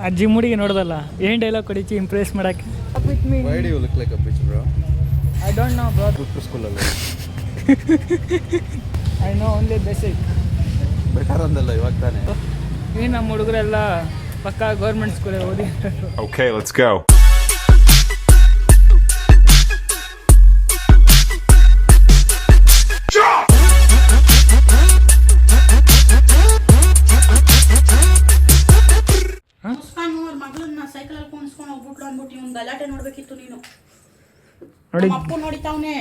ಆ ಜಿಮ್ ಹುಡುಗಿ ನೋಡ್ದಲ್ಲ ಏನು ಡೈಲಾಗ್ ಕೊಡಿಚಿ ಇಂಪ್ರೆಸ್ ಮಾಡಕ್ಕೆ. Why do you look like a bitch, bro? I don't know, bro. Good school ಅಲ್ಲಿ. I know only basic. Better ಅಂದಲ್ಲ ಇವಾಗ ತಾನೇ. ಈ ನಮ್ಮ ಹುಡುಗರೆಲ್ಲ ಪಕ್ಕಾ ಗೌರ್ಮೆಂಟ್ ಸ್ಕೂಲೇ ಓದಿ. Okay, let's go. ಗಲಾಟೆ ನೋಡ್ಬೇಕಿತ್ತು ನೀನು. ನೋಡಿ ಅಪ್ಪ ನೋಡಿತಾವನೆ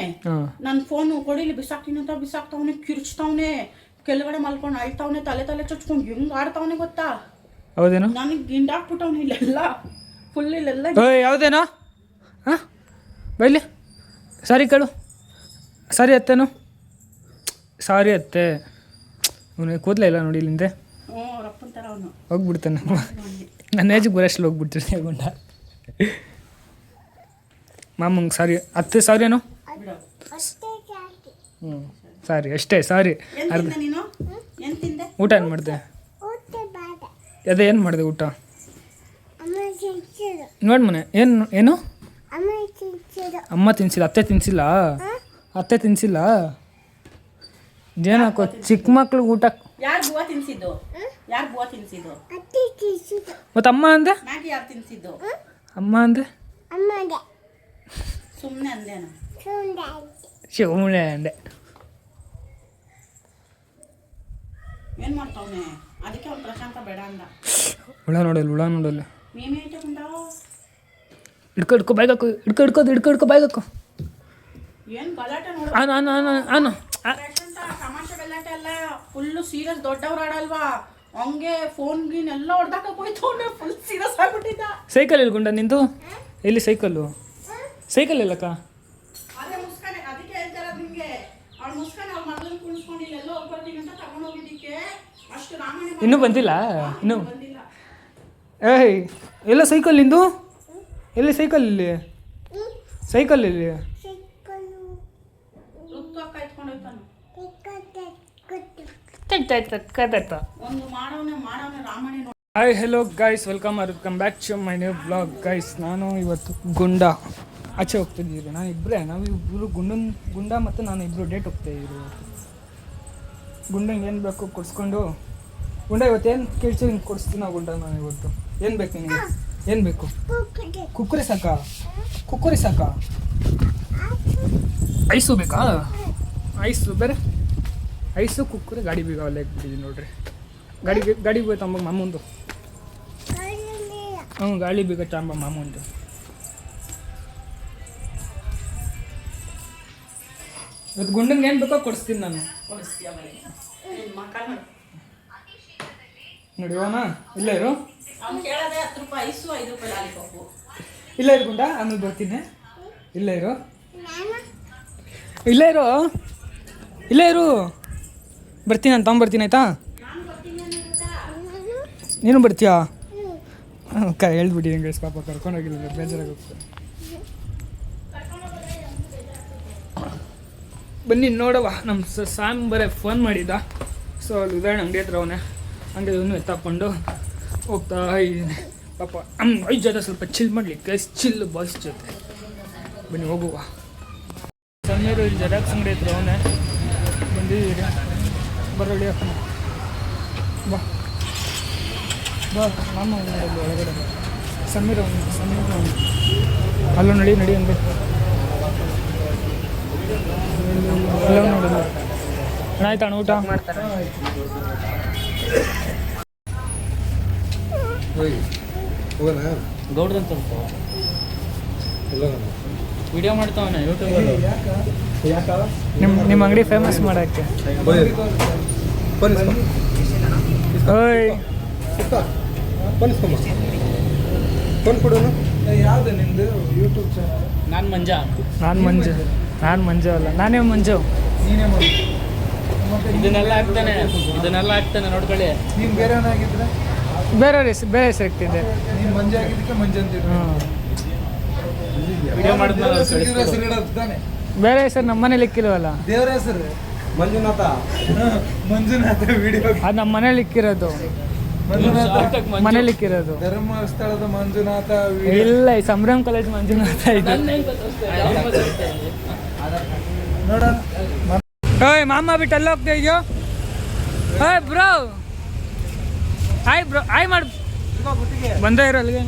ನನ್ನ ಫೋನು ಕೊಡಿಲಿ ಬಿಸಾಕ್ತೀನಿ ಅಂತ ಬಿಸಾಕ್ತಾವನೆ, ಕಿರ್ಚ್ತಾವನೆ, ಕೆಳಗಡೆ ಮಲ್ಕೊಂಡು ಅಳ್ತಾವನೆ, ತಲೆ ಚಚ್ಕೊಂಡು ಹೆಂಗ್ ಆಡ್ತಾವನೆ ಗೊತ್ತಾ? ಹೌದೇನೋ? ನನಗೆ ಗಿಂಡಾಕ್ಬಿಟ್ಟವನೆ ಇಲ್ಲೆಲ್ಲ ಫುಲ್ ಇಲ್ಲೆಲ್ಲ. ಯಾವುದೇನೋ ಹಾಂ ಬೈಲಿ ಸಾರಿ ಕೇಳು. ಸಾರಿ ಅತ್ತೇನು? ಸಾರಿ ಅತ್ತೆ. ಅವನು ಕೂದಲೇ ಇಲ್ಲ ನೋಡಿ ಇಲ್ಲಿಂದೆ. ರಪ್ಪನ ಥರ ಅವನು ಹೋಗ್ಬಿಡ್ತಾನೆ. ನನ್ನ ಏಜಿಗೆ ಬರೋಷ್ಟು ಹೋಗ್ಬಿಡ್ತೀನಿ ಗುಂಡ. ಮಾಮಂಗೆ ಸಾರಿ ಅತ್ತೆ. ಸಾರಿ ಏನೋ? ಹ್ಞೂ ಸಾರಿ ಅಷ್ಟೇ. ಸಾರಿ. ಊಟ ಏನು ಮಾಡಿದೆ? ಅದೇ ಏನು ಮಾಡಿದೆ ಊಟ? ನೋಡಿ ಮನೆ ಏನು ಅಮ್ಮ ತಿನ್ಸಿಲ್ಲ, ಅತ್ತೆ ತಿನ್ಸಿಲ್ಲ. ಅತ್ತೆ ತಿನ್ಸಿಲ್ಲ. ಏನಕ್ಕೋ ಚಿಕ್ಕ ಮಕ್ಳಿಗೆ ಊಟ. ಯಾರು ಬುವ ತಿನ್ಸಿದ್ದು? ಯಾರು ಬುವ ತಿನ್ಸಿದ್ದು? ಮತ್ತು ಅಮ್ಮ ಅಂದೆ? ಮ್ಯಾಗಿ ಯಾರು ತಿನ್ಸಿದ್ದು? ಅಮ್ಮ ಅಂದೆ? ಸುಮ್ಮನೆ ಅಂದೇನು? ಸುಮ್ಮನೆ ಅಂದೆ. ಏನು ಮಾಡ್ತಾವನೆ? ಅದಕ್ಕೆ ಅವ್ನು ಪ್ರಶಾಂತ ಬೇಡ ಅಂದ. ಹುಳ ನೋಡಲ್ಲ. ಮೇಮೆ ಇಟ್ಕೊಂಡಾವ. ಹಿಡ್ಕೊ ಬೈಕ್ ಹಾಕು. ಹಿಡ್ಕೊ ಬೈಕ್ ಹಾಕು. ಏನು ಗಲಾಟೆ ನೋಡು. ಪ್ರಶಾಂತ ತಮಾಷೆ ಗಲಾಟೆ ಅಲ್ಲ, ಫುಲ್ಲು ಸೀರಿಯಸ್. ದೊಡ್ಡವ್ರು ಆಡಲ್ವಾ ಹಂಗೆ ಫೋನ್ ಗೀನ್ ಎಲ್ಲ ಹೊಡೆದಾಕ ಹೋಯ್ತವನೆ. ಫುಲ್ ಸೀರಿಯಸ್ ಆಗ್ಬಿಟ್ಟಿದ್ದ. ಸೈಕಲ್ ಎಲ್ಕೊಂಡ ನಿಂದು? ಎಲ್ಲಿ ಸೈಕಲ್ಲು? ಸೈಕಲ್ ಎಲ್ಲಕ್ಕ? ಅದೇ ಮುಸ್ಕಾನೆ. ಅದಕ್ಕೆ ಹೇಳ್ತಾರ ನಿಮಗೆ, ಅವ್ಳು ಮುಸ್ಕಾನೆ ಅವ್ಳ ಮಗಳನ್ನ ಕುಣಿಸ್ಕೊಂಡು ಇಲ್ಲೆಲ್ಲ ಹೋಗ್ಬರ್ತೀನಿ ಅಂತ ತಗೊಂಡು ಹೋಗಿದ್ದಕ್ಕೆ ಅಷ್ಟು ರಾಮಾಯಣ ಇನ್ನೂ ಬಂದಿಲ್ಲ. ಇನ್ನೂ ಬಂದಿಲ್ಲ. ಏಯ್ ಎಲ್ಲ ಸೈಕಲ್ ನಿಂದು? ಎಲ್ಲಿ ಸೈಕಲ್? ಇಲ್ಲಿ ಸೈಕಲ್ ಇಲ್ಲಿ ಒಂದು ಮಾಡೋನೆ ರಾಮಾಯಣ. Hi hello guys, welcome back to my new blog guys. ನಾನು ಇವತ್ತು ಗುಂಡ ಆಚೆ ಹೋಗ್ತಿದ್ದೀರಿ. ನಾವಿಬ್ಬರು ಗುಂಡ ಮತ್ತು ನಾನು ಇಬ್ಬರು ಡೇಟ್ ಹೋಗ್ತಾಯಿದ್ದೀರಿ. ಗುಂಡಂಗೆ ಏನು ಬೇಕು ಕೊಡಿಸ್ಕೊಂಡು. ಗುಂಡ ಇವತ್ತು ಏನು ಕೇಳ್ತೀನಿ ಕೊಡಿಸ್ತೀನಿ. ಗುಂಡ ನಾನು ಇವತ್ತು ಏನು ಬೇಕು ನಿನಗೆ? ಏನು ಬೇಕು? ಕುಕ್ಕುರಿ ಸಾಕಾ? ಐಸು ಬೇಕಾ? ಐಸು ಬೇರೆ ಐಸು ಕುಕ್ಕುರಿ ಗಾಡಿ ಬೀಗ ಅಲ್ಲೇ ಇಟ್ಬಿಟ್ಟಿದ್ದೀನಿ ನೋಡ್ರಿ. ಗಾಡಿ ಬೀಗ ತಂಬ ಮಾಮೂಂದು. ಗಾಳಿ ಬೀಗ ತಂಬ ಮಾಮೂಂದು. ಇವತ್ತು ಗುಂಡಂಗೆ ಏನು ಬೇಕೋ ಕೊಡಿಸ್ತೀನಿ ನಾನು. ನೋಡಿ ಹೋಣ. ಇಲ್ಲೇ ಇರು. ಇಲ್ಲೇ ಇರು ಗುಂಡ, ಆಮೇಲೆ ಬರ್ತೀನಿ. ಇಲ್ಲೇ ಇರು ಬರ್ತೀನಿ. ನಾನು ತಗೊಂಬರ್ತೀನಿ ಆಯ್ತಾ? ನೀನು ಬರ್ತೀಯಾ? ಹೇಳ್ಬಿಟ್ಟಿದ್ದೀನಿ ಗೈಸ್. ಪಾಪ ಕರ್ಕೊಂಡೋಗಿಲ್ಲ, ಬೇಜಾರಾಗುತ್ತೆ. ಬನ್ನಿ ನೋಡವ. ನಮ್ಮ ಸಾಂಬರೇ ಫೋನ್ ಮಾಡಿದ್ದ. ಸೊ ಅಲ್ಲಿ ಉದಾಹರಣೆ ಅಂಗಡಿ ಹತ್ರ ಅವನೇ. ಹಂಗೆ ಇವನು ಎತ್ತಾಕೊಂಡು ಹೋಗ್ತಾ ಇದ್ದೀನಿ. ಪಾಪ 5 ಜೊತೆ ಸ್ವಲ್ಪ ಚಿಲ್ ಮಾಡಲಿಕ್ಕೆ ಚಿಲ್ ಬಾಯ್ಸ್ ಜೊತೆ. ಬನ್ನಿ ಹೋಗುವ. ಸಮೀರು ಇಲ್ಲಿ ಜೆರಾಕ್ಸ್ ಅಂಗಡಿ ಹತ್ರ ಅವನೇ. ಬಂದಿದ್ದೀರಿ. ಬರೋಳಿ ಹಾಕೋಣ ಬಾ. ನಾನು ಒಳಗಡೆ ಸಮೀರ ಅಲ್ಲೋ ನಡಿ ಅಂದೆ. ಅಲ್ಲೋ ನೋಡಿಲ್ಲ. ಆಯ್ತಣ್ಣ ಊಟ ಮಾಡ್ತಾರೆ. ಗೌಡ್ರಂತ ವಿಡಿಯೋ ಮಾಡ್ತಾವನೆ ಯೂಟ್ಯೂಬಲ್ಲಿ. ನಿಮ್ಮ ಅಂಗಡಿ ಫೇಮಸ್ ಮಾಡೋಕ್ಕೆ. ಓಯ್ ಯಾವ್ದು ನಿಂದು ಯೂಟ್ಯೂಬ್ ಚಾನಲ್? ನಾನು ಮಂಜು ಅಲ್ಲ, ನಾನೇ ಮಂಜು. ನೀನೇ ಇದನ್ನೆಲ್ಲ ಹಾಕ್ತಾನೆ ನೋಡ್ಕೊಳ್ಳಿ. ನೀನು ಬೇರೆಯವನಾಗಿದ್ರೆ ಬೇರೆ ಹೆಸರು ಇರ್ತಿದ್ದೆ. ನೀನು ಮಂಜು ಆಗಿದ್ದಕ್ಕೆ ಮಂಜು ಅಂತಿದ್ದೆ. ವಿಡಿಯೋ ಮಾಡಿದ್ಮೇಲೆ ಬೇರೆ ಹೆಸರು ನಮ್ಮ ಮನೇಲಿ ಇಕ್ಕಿಲ್ವಲ್ಲ. ದೇವರ ಹೆಸರು ಮಂಜುನಾಥ. ವಿಡಿಯೋ ಅದು ನಮ್ಮ ಮನೇಲಿ ಇಕ್ಕಿರೋದು. ಮಂಜುನಾಥ ಮನೇಲಿಕ್ಕಿರೋದು. ಧರ್ಮಸ್ಥಳದ ಮಂಜುನಾಥ ಇಲ್ಲ, ಈ ಸಂಭ್ರಮ್ ಕಾಲೇಜ್ ಮಂಜುನಾಥ ಇದು. ನೋಡ ಓಯ್ ಮಾಮ ಬಿಟ್ಟು ಎಲ್ಲ ಹೋಗ್ತಾ ಇದೆಯೋ? Hi bro, hi bro, hi ಮಾಡು. ಬಂದೇ ಇರೋ ಅಲ್ಲಿಗೆ.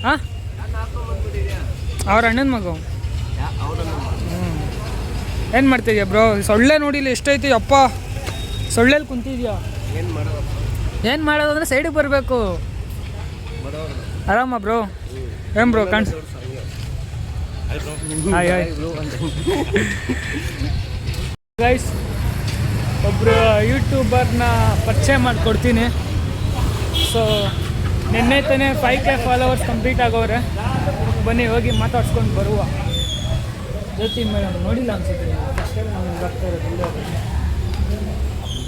ಹಾಂ, ಅವ್ರ ಅಣ್ಣನ ಮಗು. ಏನು ಮಾಡ್ತಿದ್ಯಾ ಬ್ರೋ? ಸೊಳ್ಳೆ ನೋಡಿಲ್ಲ ಎಷ್ಟೈತಿ ಅಪ್ಪ. ಸೊಳ್ಳೆಲ್ಲಿ ಕುಂತಿದ್ಯಾ? ಏನು ಮಾಡೋದು ಅಂದರೆ ಸೈಡಿಗೆ ಬರಬೇಕು. ಆರಾಮ ಬ್ರೋ? ಏನು ಬ್ರೋ ಕಾಣಿಸ್ ಹಾಯ್ ಹಾಯ್ ಗೈಸ್, ಒಬ್ಬರು ಯೂಟ್ಯೂಬರ್ನ ಪರಿಚಯ ಮಾಡಿಕೊಡ್ತೀನಿ. ಸೊ ನಿನ್ನೆ ತಾನೇ 5K ಫಾಲೋವರ್ಸ್ ಕಂಪ್ಲೀಟ್ ಆಗೋರೆ. ಬನ್ನಿ ಹೋಗಿ ಮಾತಾಡ್ಸ್ಕೊಂಡು ಬರುವ. ಜ್ಯೋತಿ ಮೇಡಮ್ ನೋಡಿಲ್ಲ ಅನ್ಸುತ್ತೆ,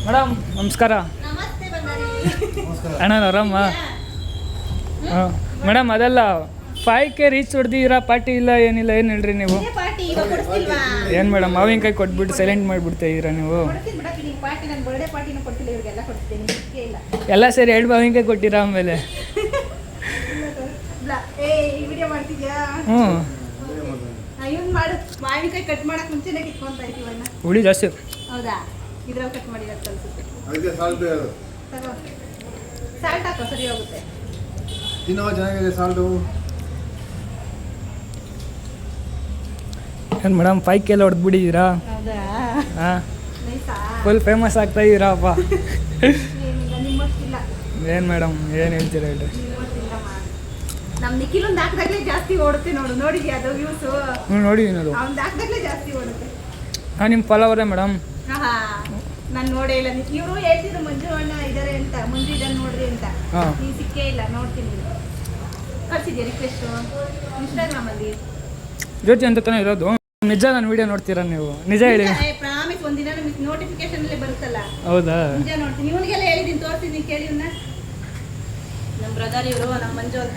ಮೇಡಮ್ ನಮಸ್ಕಾರ. ಅಣ್ಣ ಆರಾಮ? ಹಾಂ ಮೇಡಮ್, ಅದೆಲ್ಲ 5K ರೀಚ್ ಹೊಡೆದಿರಾ, ಪಾರ್ಟಿ ಇಲ್ಲ ಏನಿಲ್ಲ, ಏನು ಹೇಳ್ರಿ ನೀವು? ಏನು ಮೇಡಮ್ ಮಾವಿನಕಾಯಿ ಕೊಟ್ಬಿಟ್ಟು ಸೈಲೆಂಟ್ ಮಾಡಿಬಿಡ್ತಾ ಇದ್ದೀರಾ ನೀವು? ಎಲ್ಲ ಸೇರಿ 2 ಮಾವಿನಕಾಯಿ ಕೊಟ್ಟಿರಾ ಆಮೇಲೆ? ಹ್ಞೂ, ಮಾವಿನಕಾಯಿ ಕಟ್ ಮಾಡಕ್ ಮುಂಚೆನೆ ಕಿತ್ಕೊಂತ ಇದೀವಣ್ಣ. ಹುಳಿ ಜಾಸ್ತಿ. ಹೌದಾ? ಇದ್ರಲ್ಲಿ ಕಟ್ ಮಾಡಿ ಅನ್ಸುತ್ತೆ. ಸಾಲ್ಟ್ ಹಾಕೋ, ಸರಿ ಹೋಗುತ್ತೆ. ತಿನ್ನೋ ಚೆನ್ನಾಗಿದೆ ಸಾಲ್ಟು. ಏನು ಮೇಡಮ್ 5K ಎಲ್ಲ ಹೊಡೆದ್ಬಿಟ್ಟಿದ್ದೀರಾ? ಹೌದಾ? ಹಾಂ, ನೈಸಾ? ಫುಲ್ ಫೇಮಸ್ ಆಗ್ತಾ ಇದ್ದೀರಾಪ್ಪ. ಏನಿಲ್ಲ, ನಿಮ್ಮಷ್ಟಿಲ್ಲ. ಏನು ಮೇಡಮ್ ಏನು ಹೇಳ್ತೀರಾ ಹೇಳ್ರಿ? ನಮ್ಮ ನಿಖಿಲೊಂದು ಹಾಕಿದಾಗಲೇ ಜಾಸ್ತಿ ಓಡುತ್ತೆ ನೋಡು. ನೋಡಿದ್ಯಾ ಅದು ವ್ಯೂಸು? ಹ್ಞೂ ನೋಡಿದ್ದೀನಿ ಅದು. ಅವ್ನು ಹಾಕಿದಾಗಲೇ ಜಾಸ್ತಿ ಓಡುತ್ತೆ. ಹಾಂ, ನಿಮ್ಮ ಫಾಲೋವರೇ ಮೇಡಮ್? ಹಾಂ, ನಾನು ನೋಡೇ ಇಲ್ಲ. ಇವರು ಹೇಳ್ತಿದ್ರು ಮಂಜು ಅಣ್ಣ ಇದ್ದಾರೆ ಅಂತ, ಮಂಜು ಇದನ್ನು ನೋಡ್ರಿ ಅಂತ. ಹಾಂ, ನೀವು ಸಿಕ್ಕೇ ಇಲ್ಲ. ನೋಡ್ತೀನಿ, ಕಳ್ಸಿದ್ಯಾ ರಿಕ್ವೆಸ್ಟು ಇನ್ಸ್ಟಾಗ್ರಾಮಲ್ಲಿ? ಜ್ಯೋತಿ ಅಂತ ತಾನೇ ಇರೋದು? ನಿಜ ನನ್ನ ವಿಡಿಯೋ ನೋಡ್ತೀರಾ ನೀವು? ನಿಜ ಹೇಳಿ. ಪ್ರಾಮಿಸ್, ಒಂದಿನ ನಿಮಗೆ ನೋಟಿಫಿಕೇಶನ್ ಅಲ್ಲೇ ಬರುತ್ತಲ್ಲ. ಹೌದಾ? ನಿಜ ನೋಡ್ತೀನಿ. ಇವನಿಗೆಲ್ಲ ಹೇಳಿದ್ದೀನಿ, ತೋರಿಸ್ತೀನಿ, ಕೇಳಿ ಇವನ್ನ. ನಮ್ಮ ಬ್ರದರ್ ಇವರು, ನಮ್ಮ ಮಂಜು ಅಂತ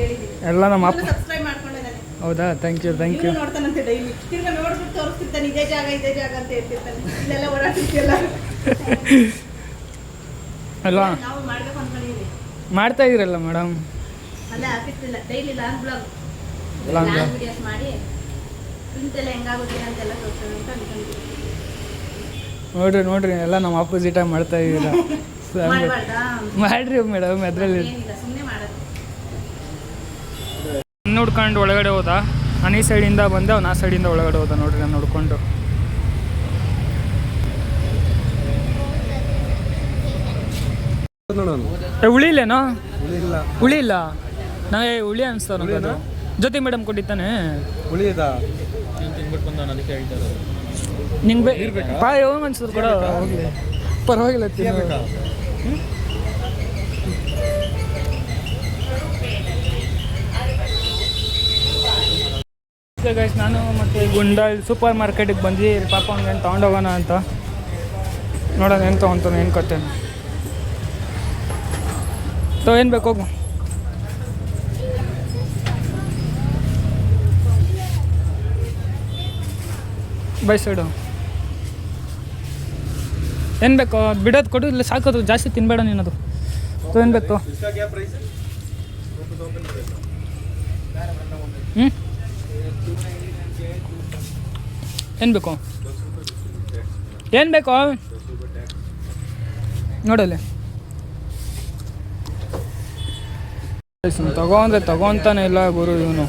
ಹೇಳಿದ್ದೀನಿ. ಎಲ್ಲ ನಮ್ಮ ಅಪ್ಪ ಸಬ್ಸ್ಕ್ರೈಬ್ ಮಾಡ್ಕೊಂಡಿದ್ದಾನೆ. ಹೌದಾ? Thank you. ನೋಡ್ತಾನಂತೆ ಡೈಲಿ. ತಿರ್ಗಾ ನೋಡ್ಬಿಟ್ಟು ತೋರಿಸ್ತಿರ್ತಾನೆ, ಇದೇ ಜಾಗ ಅಂತ ಹೇಳ್ತಿರ್ತಾನೆ. ಇಲ್ಲೆಲ್ಲ ಓಡಾಡ್ತಿರ್ತಿಯಲ್ಲ. ಅಲ್ವಾ? ನಾವು ಮಾಡ್ಬೇಕು ಅನ್ಕೊಂಡಿದ್ದೀವಿ. ಮಾಡ್ತಾ ಇದ್ದೀರಲ್ಲ ಮೇಡಮ್? ಅಲ್ಲ, ಹಾಕಿರ್ತಿಲ್ಲ. ಡೈಲಿ ಲಾಂಗ್ ಬ್ಲಾಗ್ ವಿಡಿಯೋಸ್ ಮಾಡಿ ಪ್ರಿಂಟೆಲ್ಲ ಹೆಂಗಾಗುತ್ತೆ ಅಂತೆಲ್ಲ ತೋರಿಸೋಣ ಅಂತ ಅನ್ಕೊಂಡಿದ್ದೀವಿ. ನೋಡ್ರಿ ಎಲ್ಲ ನಮ್ಮ ಆಪೋಸಿಟಾಗಿ ಮಾಡ್ತಾ ಇದ್ದೀರಾ. ಮಾಡ್ರಿ ಮೇಡಮ್, ಅದರಲ್ಲಿ ಸುಮ್ಮನೆ ಮಾಡೋದು. ನೋಡ್ಕೊಂಡು ಒಳಗಡೆ ಹೋದ. ನಾನು ಈ ಸೈಡಿಂದ ಬಂದೆ, ಅವ್ನು ಆ ಸೈಡಿಂದ ಒಳಗಡೆ ಹೋದ. ನೋಡ್ರಿ ನಾನು ನೋಡ್ಕೊಂಡು. ಹುಳಿ ಇಲ್ಲೇನೋ? ಹುಳಿ ಇಲ್ಲ. ನಾವೇ ಹುಳಿ ಅನಿಸ್ತಾವ ನಮ್ಮದು. ಜೊತೆ ಮೇಡಮ್ ಕೊಟ್ಟಿದ್ದಾನೆ ಹುಳಿ ಇದಾ? ನಿಂಗೆ ಪಾ ಯಾವಾಗ ಅನ್ಸಿದ್ರು ಕೂಡ ಪರವಾಗಿಲ್ಲ. ಗೈಸ್, ನಾನು ಮತ್ತು ಗುಂಡ ಸೂಪರ್ ಮಾರ್ಕೆಟಿಗೆ ಬಂದು ಪಾಪ ಅವ್ನಿಗೆ ಏನು ತೊಗೊಂಡೋಗೋಣ ಅಂತ. ನೋಡೋಣ ಏನು ತೊಗೊತಾನೆ, ಏನು ಕಟ್ಟೇನು. ಏನು ಬೇಕು ಹೋಗು. ಬೈ ಸೈಡು ಏನು ಬೇಕು ಅದು ಬಿಡೋದು ಕೊಡು, ಇಲ್ಲ ಸಾಕೋದು, ಜಾಸ್ತಿ ತಿನ್ಬೇಡ ನೀನದು. ಏನು ಬೇಕು? ಹ್ಞೂ, ಏನು ಬೇಕು? ಏನು ಬೇಕು ನೋಡಲ್ಲಿ. ತಗೊಂತಾನೆ ಇಲ್ಲ ಗುರು ಇವನು.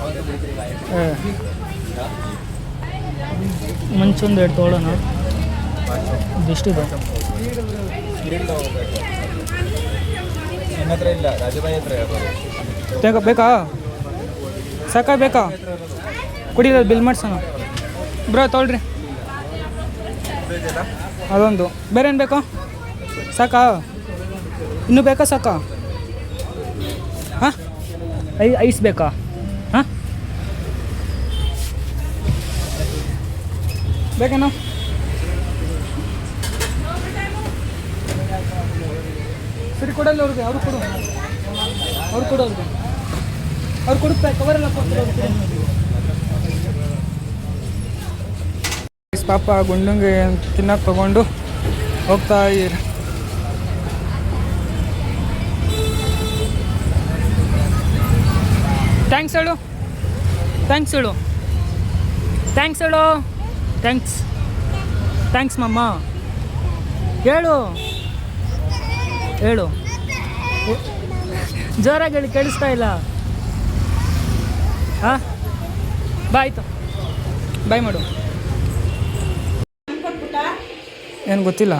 ಮುಂಚೊಂದು 2 ತೊಗೊಳ್ಳೋಣ. ಇದಿಷ್ಟಿದೆ. ಬೇಕಾ? ಸಾಕಾ ಬೇಕಾ? ಕುಡಿಯೋದು ಬಿಲ್ ಮಾಡ್ಸೋಣ ಬ್ರೋ. ತೊಗೊಳ್ರಿ ಅದೊಂದು. ಬೇರೆ ಏನು ಬೇಕು? ಸಾಕಾ? ಇನ್ನೂ ಬೇಕಾ? ಸಾಕಾ? ಹಾಂ, ಐಸ್ ಬೇಕಾ? ಹಾಂ, ಬೇಕೇನೋ? ಸರಿ ಕೊಡಲ್ಲ ಅವ್ರಿಗೆ. ಅವ್ರು ಕೊಡು, ಅವ್ರು ಕೊಡೋದು. ಅವ್ರು ಕೊಡುತ್ತಾ ಕವರೆಲ್ಲ ಕೊಡ್ತಾರೆ. ಪಾಪ ಗುಂಡಂಗೆ ತಿನ್ನಕ್ಕೆ ತೊಗೊಂಡು ಹೋಗ್ತಾ ಇರಿ. ಥ್ಯಾಂಕ್ಸ್ ಹೇಳು, ಥ್ಯಾಂಕ್ಸ್ ಹೇಳು, ಥ್ಯಾಂಕ್ಸ್ ಹೇಳು, ಥ್ಯಾಂಕ್ಸ್ ಮಮ್ಮ ಹೇಳು ಹೇಳು, ಜೋರಾಗಿ ಹೇಳಿ, ಕೇಳಿಸ್ತಾ ಇಲ್ಲ. ಹಾಂ ಬಾಯ್, ಆಯಿತು ಬಾಯ್ ಮಾಡು. ಏನು ಗೊತ್ತಿಲ್ಲ,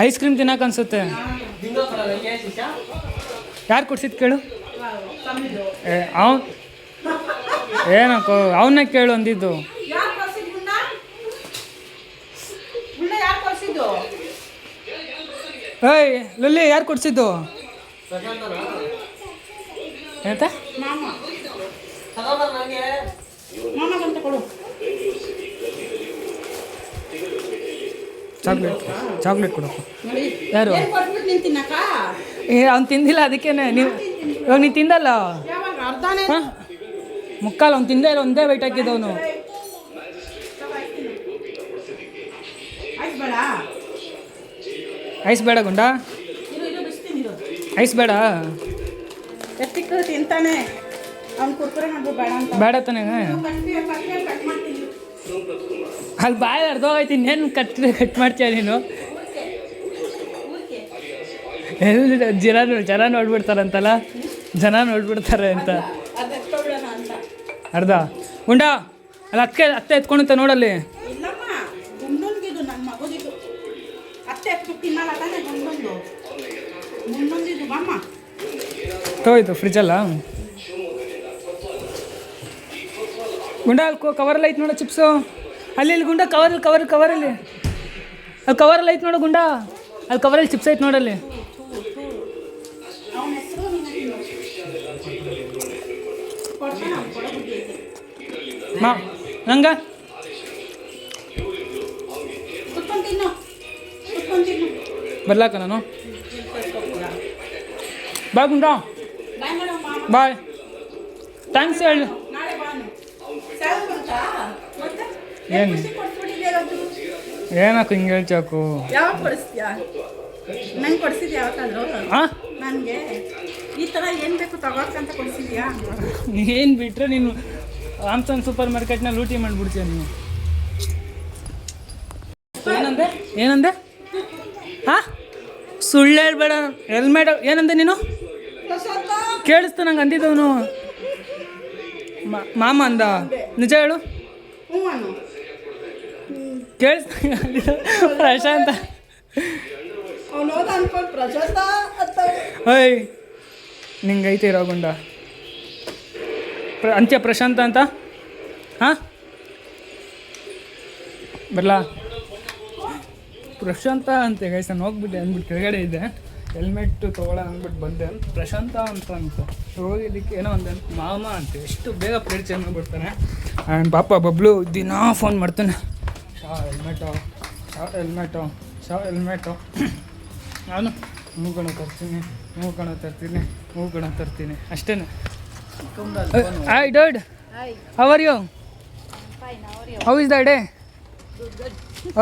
ಐಸ್ ಕ್ರೀಮ್ ತಿನ್ನಕ್ಕೆ ಅನ್ಸುತ್ತೆ. ಯಾರು ಕೊಡ್ಸಿದ್ದು ಕೇಳು. ಅವನು ಏನಕ್ಕೋ ಅವನ್ನ ಕೇಳು ಅಂದಿದ್ದು. ಏಯ್ ಲಲ್ಲಿ, ಯಾರು ಕೊಡ್ಸಿದ್ದು? ಎಂತ ಚಾಕ್ಲೇಟ್ ಕೊಡಪ್ಪ. ಯಾರು? ಅವ್ನು ತಿಂದಿಲ್ಲ, ಅದಕ್ಕೇನೆ. ಇವಾಗ ನೀನು ತಿಂದಲ್ಲ. ಹಾಂ, ಮುಕ್ಕಾಲು ಅವ್ನು ತಿಂದೇ ಇಲ್ಲ, ಒಂದೇ ವೈಟ್ ಹಾಕಿದ್ದವನು. ಐಸ್ ಬೇಡ ಗುಂಡ, ಐಸ್ ಬೇಡ. ತಿಂತಾನೆ ಅವ್ನು ಕುರ್ಕುರೆ ಮಾಡ್ಬೋದು, ಬೇಡ ಅಂತ. ಬೇಡ ತಾನೆ. ಅಲ್ಲಿ ಬಾಯಿ ಅರ್ಧೋಗೈತಿ, ಇನ್ನೇನು ಕಟ್ ಮಾಡ್ತೀಯ ನೀನು? ಎಲ್ಲಿ ಜನ ನೋಡ್ಬಿಡ್ತಾರಂತಲ್ಲ, ಜನ ನೋಡ್ಬಿಡ್ತಾರೆ ಅಂತ. ಅರ್ಧ ಗುಂಡ ಅಲ್ಲಿ ಅತ್ತೆ ಎತ್ಕೊಂಡಂತ ನೋಡಲ್ಲಿ. ತೋಯ್ತು ಫ್ರಿಜ್ಜಲ್ಲ. ಗುಂಡ ಅಲ್ಲಿ ಕವರಲ್ಲಿ ಐತೆ ನೋಡು ಚಿಪ್ಸು. ಅಲ್ಲಿ ಗುಂಡ ಕವರಲ್ಲಿ ಅಲ್ಲಿ ಕವರಲ್ಲಿ ಐತೆ ನೋಡು ಗುಂಡ, ಅಲ್ಲಿ ಕವರಲ್ಲಿ ಚಿಪ್ಸ್ ಐತೆ ನೋಡಲ್ಲಿ. ಮಾ ನಂಗೆ ಬರ್ಲಾಕ ನಾನು. ಬಾಯ್ ಗುಂಡ, ಬಾಯ್, ಥ್ಯಾಂಕ್ಸ್ ಹೇಳಿ. ಏನು ಏನಕ್ಕ ಹಿಂಗೆ ಹೇಳ್ಚಾಕು? ಯಾವಾಗ ಕೊಡಿಸ್ತೀಯಾ? ನಂಗೆ ಕೊಡಿಸಿದ್ಯಾ ಯಾವತ್ತಾದ್ರು? ಹಾಂ, ನನಗೆ ಈ ಥರ ಏನು ಬೇಕು ತಗೋಕ್ಕಂತ ಕೊಡಿಸಿದ್ಯಾ? ಏನು ಬಿಟ್ಟರೆ ನೀನು ರಾಮ್ಸನ್ ಸೂಪರ್ ಮಾರ್ಕೆಟ್ನ ಲೂಟಿ ಮಾಡಿಬಿಡ್ತೀಯ ನೀವು. ಏನಂದೆ? ಹಾಂ, ಸುಳ್ಳು ಹೇಳ್ಬೇಡ. ಹೆಲ್ಮೆಟ್ ಏನಂದೆ ನೀನು? ಕೇಳಿಸ್ತು ನಂಗೆ ಅಂದಿದ್ದವನು. ಮಾಮ ಅಂದ, ನಿಜ ಹೇಳು. ಕೇಳಿಸ್ತ ಪ್ರಶಾಂತ. ಓಯ್ ನಿಂಗೈತೆ ಇರೋ ಗುಂಡ ಅಂತ್ಯ ಪ್ರಶಾಂತ ಅಂತ. ಹಾಂ ಬರಲಾ ಪ್ರಶಾಂತ ಅಂತೆ ಗೈಸ್. ನಾನು ಹೋಗ್ಬಿಟ್ಟೆ ಅಂದ್ಬಿಟ್ಟು ಕೆಳಗಡೆ ಇದ್ದೆ, ಹೆಲ್ಮೆಟ್ಟು ತೊಗೊಳ ಅಂದ್ಬಿಟ್ಟು ಬಂದೆ. ಪ್ರಶಾಂತ ಅಂತ ಹೋಗಿದ್ದಕ್ಕೆ ಏನೋ ಅಂದೆ, ಮಾಮ ಅಂತ. ಎಷ್ಟು ಬೇಗ ಪ್ಲೇಟ್ ಚೇಂಜ್ ಮಾಡಿಬಿಡ್ತಾನೆ. ಆ್ಯಂಡ್ ಪಾಪ ಬಬ್ಲು ದಿನಾ ಫೋನ್ ಮಾಡ್ತಾನೆ, ಶಾ ಹೆಲ್ಮೆಟು. ನಾನು ಮೂಗಣ ತರ್ತೀನಿ ಅಷ್ಟೇ. Hi dad, how are you? How is the day?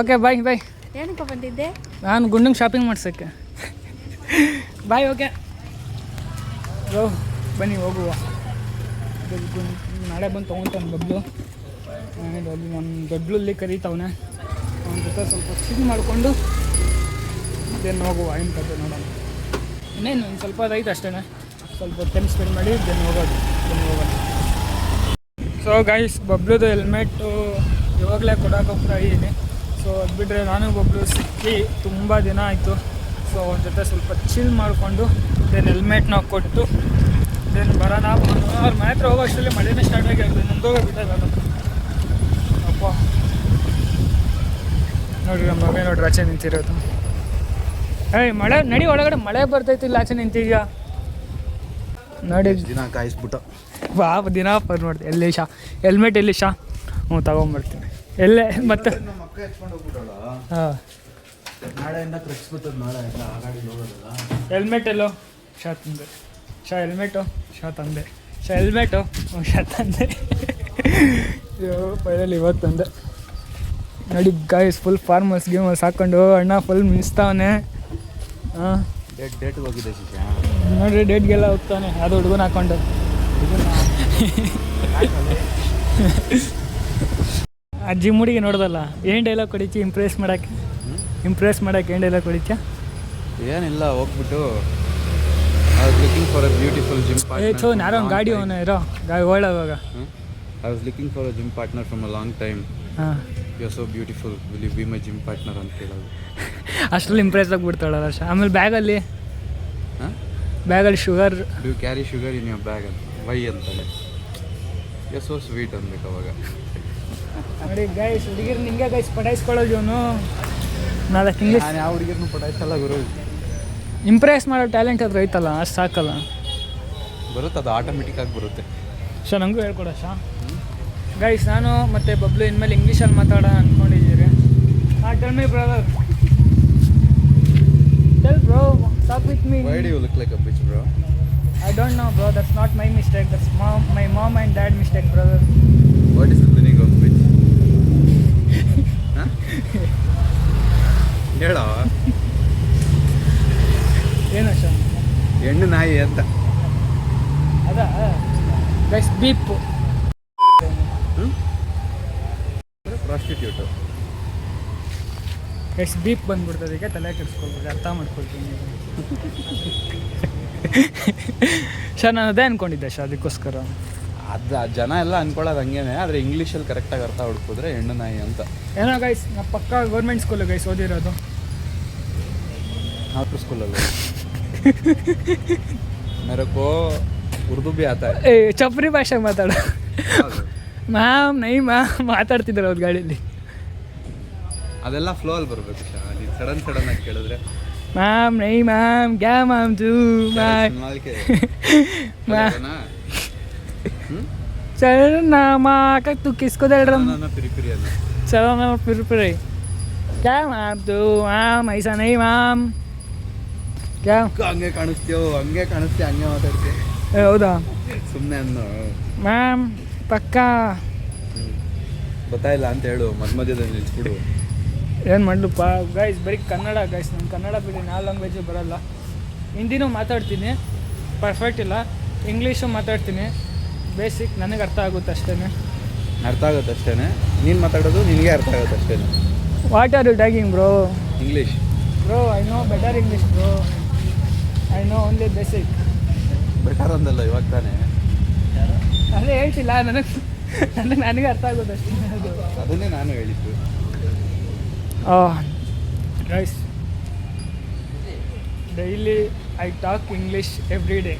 Okay bye. ಏನಕ್ಕೆ ಬಂದಿದ್ದೆ? ನಾನು ಗುಂಡಂಗೆ ಶಾಪಿಂಗ್ ಮಾಡ್ಸೋಕ್ಕೆ. ಬಾಯ್. ಓಕೆ ಬನ್ನಿ ಹೋಗುವ. ನಾಳೆ ಬಂದು ತೊಗೊತಾನೆ ಬಬ್ಲು. ಅಲ್ಲಿ ನಮ್ಮ ದೊಡ್ಡಲ್ಲಿ ಕರೀತಾವನೆ. ಅವನ ಜೊತೆ ಸ್ವಲ್ಪ ಚಿಲ್ ಮಾಡಿಕೊಂಡು ದೆನ್ ಹೋಗುವ. ಏನು ಕತೆ ನೋಡೋಣ. ಇನ್ನೇನು ಒಂದು ಸ್ವಲ್ಪ ಅದೈತೆ ಅಷ್ಟೇ. ಸ್ವಲ್ಪ ಟೈಮ್ ಸ್ಪೆಂಡ್ ಮಾಡಿ ದೆನ್ ಹೋಗೋಣ. ಸೊ ಗೈಸ್, ಬಬ್ಲುದು ಹೆಲ್ಮೆಟ್ಟು ಇವಾಗಲೇ ಕೊಡೋಕೆ ಹೋಗ್ತಾ ಇದ್ದೀನಿ. ಸೊ ಅದು ಬಿಟ್ಟರೆ ನಾನು ಬಬ್ಲು ಸಿಕ್ಕಿ ತುಂಬ ದಿನ ಆಯಿತು. ಸೊ ಅವನ ಜೊತೆ ಸ್ವಲ್ಪ ಚಿಲ್ ಮಾಡಿಕೊಂಡು ದೆನ್ ಹೆಲ್ಮೆಟ್ನ ಕೊಟ್ಟು ದೆನ್ ಬರೋಣ. ಅವ್ರ ಮನೆ ಹತ್ರ ಹೋಗೋ ಅಷ್ಟರಲ್ಲಿ ಮಳೆನೇ ಸ್ಟಾರ್ಟ್ ಆಗಿ ನಂದೋಗಿಬಿಟ್ಟೆ ನಾನು. ಅಪ್ಪ ನೋಡಿರಿ, ನಮ್ಮ ಮಗ ನೋಡ್ರಿ ಆಚೆ ನಿಂತಿರೋದು. ಏಯ್ ಮಳೆ ನಡಿ ಒಳಗಡೆ, ಮಳೆ ಬರ್ತೈತಿಲ್ಲ, ಆಚೆ ನಿಂತಿದ್ಯಾ ನೋಡಿ. ದಿನ ಕಾಯಿಸ್ಬಿಟ್ಟು ದಿನ ಫೋನ್ ಮಾಡ್ದೆ. ಎಲ್ಲಿ ಶಾ ಹೆಲ್ಮೆಟ್ ಎಲ್ಲಿ ಶಾ? ಹ್ಞೂ ತಗೊಂಬರ್ತೀನಿ. ಎಲ್ಲೇ ಮತ್ತೆ ನಮ್ಮ ಅಕ್ಕ ಎತ್ಕೊಂಡು ಹೋಗ್ಬಿಟ್ಟಲ್ಲ, ಹಾಂ ನಾಳೆಯಿಂದ ಕಳಿಸ್ಬಿಟ್ಟದ. ನಾಳೆ ಎಲ್ಲ ಆ ಗಾಡಿ ಹೋಗೋದಲ್ಲ. ಹೆಲ್ಮೆಟ್ ಎಲ್ಲೋ? ಶಾ ತಂದೆ. ಹೆಲ್ಮೆಟು ಶಾ ತಂದೆ. ಹೆಲ್ಮೆಟು ಶಾ ತಂದೆ. ಫೈನಲ್ ಇವತ್ತು ತಂದೆ. ನೋಡಿ ಗಾಯ್ಸ್ ಫುಲ್ ಫಾರ್ಮಲ್ಸ್ ಗೇಮಲ್ಸ್ ಹಾಕೊಂಡು ಅಣ್ಣ ಫುಲ್ ಮಿಸ್ತಾವನೆ. ಹಾಂ ಡೇಟ್ಗೆ ಹೋಗಿದೆ ಶಿಷ್ಯ. ನೋಡ್ರಿ ಡೇಟ್ಗೆಲ್ಲ ಹೋಗ್ತಾನೆ ಅದು ಹುಡುಗನ ಹಾಕೊಂಡು. ಆ ಜಿಮ್ ಹುಡುಗಿ ನೋಡ್ದಲ್ಲ ಏನು ಡೈಲಾಗ್ ಕೊಡಿಚಿ ಇಂಪ್ರೆಸ್ ಮಾಡೋಕ್ಕೆ ಏನು ಡೈಲಾಗ್ ಕೊಡಿಚ? ಏನಿಲ್ಲ, ಹೋಗ್ಬಿಟ್ಟು I was looking for a beautiful gym partner. So ಯಾರೋ ಒಂದು ಗಾಡಿ ಅವನ ಇರೋ ಗಾಡಿ ಓಡಾವಾಗ I was looking for a gym partner from a long time. ಹಾಂ you are so beautiful, will you be my gym partner ಅಂತ ಕೇಳೋದು. ಅಷ್ಟರಲ್ಲಿ ಇಂಪ್ರೆಸ್ ಆಗಿಬಿಡ್ತಾಳಲ್ಲ ಆಮೇಲೆ ಬ್ಯಾಗಲ್ಲಿ sugar do carry sugar in your bag ಅಂತ ವೈ ಅಂತಾಳೆ. ಯು ಸೋ ಸ್ವೀಟ್ ಅನ್ಬೇಕು ಅವಾಗ. ನೋಡಿ ಗೈಸ್ ಹುಡುಗಿರು ನಿಂಗೆ ಗೈಸ್ ಪಟಾಯಿಸ್ಕೊಳ್ಳೋದು ಇವನು 4 ಇಂಗ್ಲೀಷ್. ನಾನು ಯಾವ ಹುಡುಗಿರ್ನು ಪಟಾಯಿಸಲ್ಲ ಗುರು. ಇಂಪ್ರೆಸ್ ಮಾಡೋ ಟ್ಯಾಲೆಂಟ್ ಆದ್ರೆ ಐತಲ್ಲ ಅಷ್ಟು ಸಾಕಲ್ಲ. ಬರುತ್ತೆ, ಅದು ಆಟೋಮೆಟಿಕ್ ಆಗಿ ಬರುತ್ತೆ. ನನಗೂ ಹೇಳ್ಕೊಡ ಗೈಸ್. ನಾನು ಮತ್ತು ಬಬ್ಲು ಇನ್ಮೇಲೆ ಇಂಗ್ಲೀಷಲ್ಲಿ ಮಾತಾಡೋಣ ಅಂದ್ಕೊಂಡಿದ್ದೀರಿ. Tell me brother, tell bro, talk with me. Why do you look like a bitch, bro? I don't know, bro. That's not my mistake. That's my mom and dad mistake, brother. What is the meaning of bitch? Huh? ಹೇಳೋ ಏನು ಶಾ ಹೆಣ್ಣು ನಾಯಿ ಅಂತ. ಅದ guys beep prostitute. Guys beep ಬಂದ್ಬಿಡ್ತದೆ. ಈಗ ತಲೆ ಕೆಡಿಸ್ಕೊಳ್ಬೋದು, ಅರ್ಥ ಮಾಡ್ಕೊಳ್ತೀನಿ. ನಾನು ಅದೇ ಅಂದ್ಕೊಂಡಿದ್ದೆ ಅದಕ್ಕೋಸ್ಕರ. ಅದು ಜನ ಎಲ್ಲ ಅನ್ಕೊಳ್ಳೋದು ಹಂಗೇನೆ, ಆದರೆ ಇಂಗ್ಲೀಷಲ್ಲಿ ಕರೆಕ್ಟಾಗಿ ಅರ್ಥ ಹುಡ್ಕಿದ್ರೆ ಹೆಣ್ಣು ನಾಯಿ ಅಂತ. ಏನೋ ಗೈಸ್ ನಾ ಪಕ್ಕ ಗೌರ್ಮೆಂಟ್ ಸ್ಕೂಲು ಗೈಸ್ ಓದಿರೋದು. ನಾಲ್ಕು ಸ್ಕೂಲಲ್ಲಿ ಮೇರಕೋ ಉರ್ದು ಬಿ ಆತ. ಚಪ್ರಿ ಭಾಷೆ ಮಾತಾಡ ಮ್ಯಾಮ್ ನೈ ಮ್ಯಾಮ್ ಮಾತಾಡ್ತಿದ್ದಾರೆ ಅವ್ರ ಗಾಡೀಲಿ. ಅದೆಲ್ಲ ಫ್ಲೋ ಅಲ್ಲಿ ಬರಬೇಕು ಶಾ. ನೀನು ಸಡನ್ ಆಗಿ ಕೇಳಿದ್ರೆ ಮ್ಯಾಮ್ ನೈ ಮ್ಯಾಮ್ ಗ್ಯಾ ಮ್ಯಾಮ್ ಜೂ ಮ್ಯಾಮ್ चल ना माँ का तू किसको दे रहा है? पिरी अಲ್ಲ. चलो ना पिरी क्या मैम तू मैम ऐसा नहीं मैम क्या ಹಂಗೆ ಕಾಣಿಸ್ತೀಯೋ ಹಂಗೆ ಮಾತಾಡ್ತೀಯ. ಹೌದಾ? ಸುಮ್ಮನೆ ಅನ್ನು ಮ್ಯಾಮ್ ಪಕ್ಕಾ ಗೊತ್ತಾಯಿಲ್ಲ ಅಂತ ಹೇಳು, ಮಧ್ಯದಲ್ಲಿ ನಿಲ್ಸ್ಬಿಡು. ಏನು ಮಾಡ್ಲಪ್ಪ ಗೈಸ್, ಬರೀ ಕನ್ನಡ ಗೈಸ್. ನಾನು ಕನ್ನಡ ಬಿಡಿ 4 ಲ್ಯಾಂಗ್ವೇಜು ಬರೋಲ್ಲ. ಹಿಂದಿನೂ ಮಾತಾಡ್ತೀನಿ, ಪರ್ಫೆಕ್ಟ್ ಇಲ್ಲ. ಇಂಗ್ಲೀಷು ಮಾತಾಡ್ತೀನಿ, ಬೇಸಿಕ್, ನನಗೆ ಅರ್ಥ ಆಗುತ್ತೆ ಅಷ್ಟೇ. ನೀನು ಮಾತಾಡೋದು ನಿನಗೆ ಅರ್ಥ ಆಗುತ್ತೆ ಅಷ್ಟೇ. What are you tagging bro? English bro I know better English bro, I know only basic. Better ಅಂದಲ್ಲ ಇವಾಗ ತಾನೇ. ಅದೇ ಹೇಳ್ತಿಲ್ಲ, ನನಗೆ ಅರ್ಥ ಆಗೋದು ಅಷ್ಟೇ. ಅದನ್ನೇ ನಾನು ಹೇಳಿದ್ದು. Guys daily I talk English every day.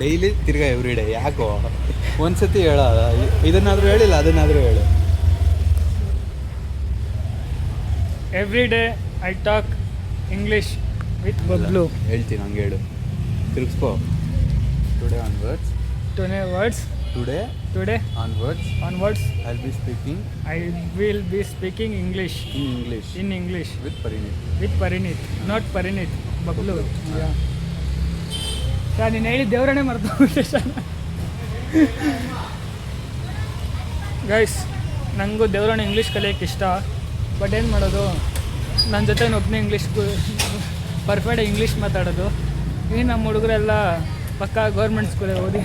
Daily ತಿರ್ಗಾ ಎವ್ರಿ ಡೇ ಯಾಕೋ? ಒಂದ್ಸತಿ ಹೇಳ, ಇದನ್ನಾದರೂ ಹೇಳಿಲ್ಲ ಅದನ್ನಾದರೂ ಹೇಳು. Every day I talk English with Bablu. ಹೇಳ್ತೀನಿ, ಹಂಗೆ ಹೇಳು, ತಿರುಗಿಸ್ಕೋ. Today onwards today onwards I will be speaking English in English with Parinit, not Parinit, Bablu. Sir ನೀನು ಹೇಳಿ ದೇವರನ್ನೇ ಮರ್ತೋಗ್ಬಿಟ್ಟೆ ಸರ್. ಗೈಸ್ ನನಗೂ ದೇವರನ್ನ ಇಂಗ್ಲೀಷ್ ಕಲಿಯೋಕ್ಕೆ ಇಷ್ಟ, ಬಟ್ ಏನು ಮಾಡೋದು, ನನ್ನ ಜೊತೆ ಒಬ್ಬನೇ ಪರ್ಫೆಕ್ಟ್ ಇಂಗ್ಲೀಷ್ ಮಾತಾಡೋದು. ಈ ನಮ್ಮ ಹುಡುಗರೆಲ್ಲ ಪಕ್ಕ ಗೌರ್ಮೆಂಟ್ ಸ್ಕೂಲೇ ಓದಿ.